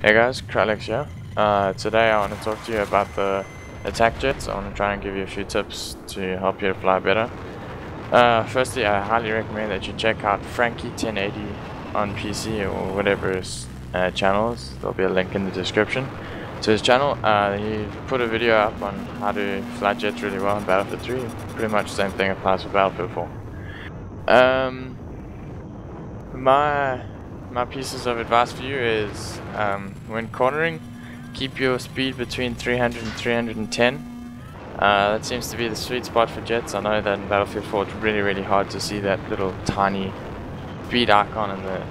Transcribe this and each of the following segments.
Hey guys, Kralex here. Today I want to talk to you about the attack jets. I want to try and give you a few tips to help you to fly better. Firstly, I highly recommend that you check out Frankie1080 on PC or whatever his channel is. There'll be a link in the description to his channel. He put a video up on how to fly jets really well in Battlefield 3. Pretty much the same thing applies for Battlefield 4. My pieces of advice for you is when cornering, keep your speed between 300 and 310. That seems to be the sweet spot for jets. I know that in Battlefield 4 it's really hard to see that little tiny speed icon in the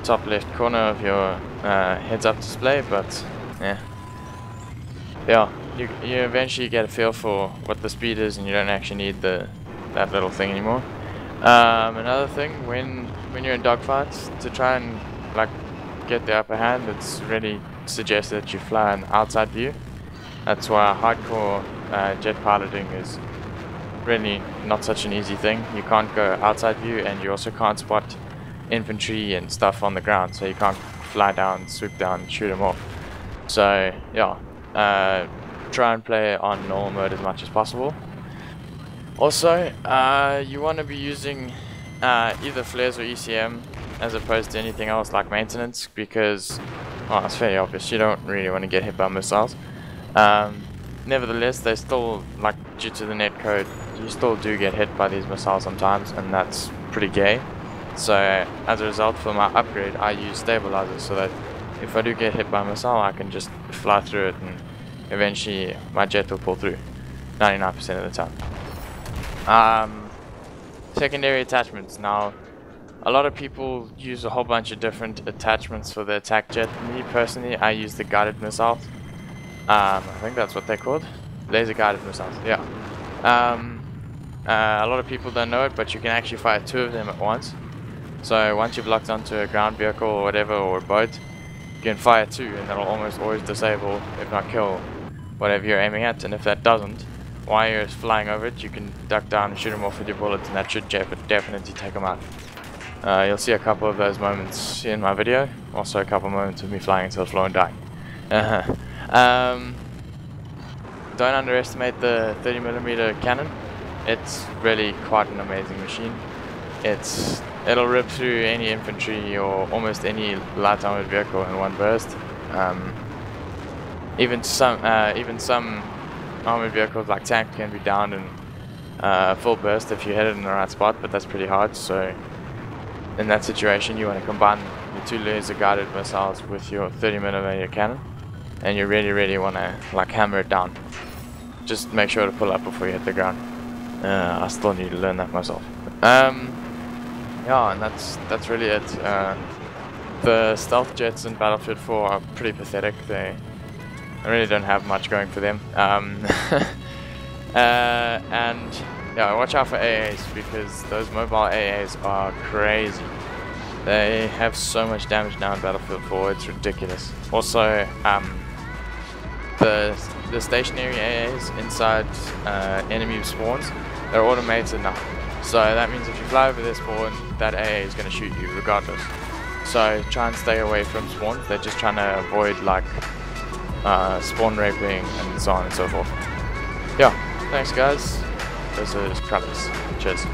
top left corner of your heads-up display, but yeah, you eventually get a feel for what the speed is, and you don't actually need that little thing anymore. Another thing, when you're in dogfights, to try and get the upper hand, it's really suggested that you fly an outside view. That's why hardcore jet piloting is really not such an easy thing. You can't go outside view, and you also can't spot infantry and stuff on the ground, so you can't fly down, swoop down, and shoot them off. So yeah, try and play on normal mode as much as possible. Also, you want to be using either flares or ECM as opposed to anything else like maintenance, because, well, it's fairly obvious, you don't really want to get hit by missiles. Nevertheless, they still, due to the netcode, you still do get hit by these missiles sometimes, and that's pretty gay. So as a result, for my upgrade, I use stabilizers so that if I do get hit by a missile, I can just fly through it, and eventually my jet will pull through 99% of the time. Secondary attachments. Now, a lot of people use a whole bunch of different attachments for the attack jet. Me personally, I use the guided missiles. I think that's what they're called. Laser guided missiles, yeah. A lot of people don't know it, but you can actually fire 2 of them at once. So once you've locked onto a ground vehicle or whatever, or a boat, you can fire 2, and that'll almost always disable, if not kill, whatever you're aiming at. And if that doesn't, while you're flying over it, you can duck down and shoot them off with your bullets, and that should definitely take them out. You'll see a couple of those moments in my video, also a couple of moments of me flying until the floor and dying. Don't underestimate the 30mm cannon. It's really quite an amazing machine. It'll rip through any infantry or almost any light armored vehicle in one burst. Even some armored vehicles like tank can be downed in full burst if you hit it in the right spot, but that's pretty hard. So in that situation, you want to combine your 2 laser guided missiles with your 30mm cannon, and you really want to hammer it down. Just make sure to pull up before you hit the ground. I still need to learn that myself. Yeah, and that's really it. The stealth jets in Battlefield 4 are pretty pathetic. I really don't have much going for them. And yeah, watch out for AAs, because those mobile AAs are crazy. They have so much damage now in Battlefield 4, it's ridiculous. Also, the stationary AAs inside enemy spawns, they're automated now. So that means if you fly over their spawn, that AA is going to shoot you regardless. So try and stay away from spawns. They're just trying to avoid spawn raping and so on and so forth. Yeah, thanks guys. This is Kralex. Cheers.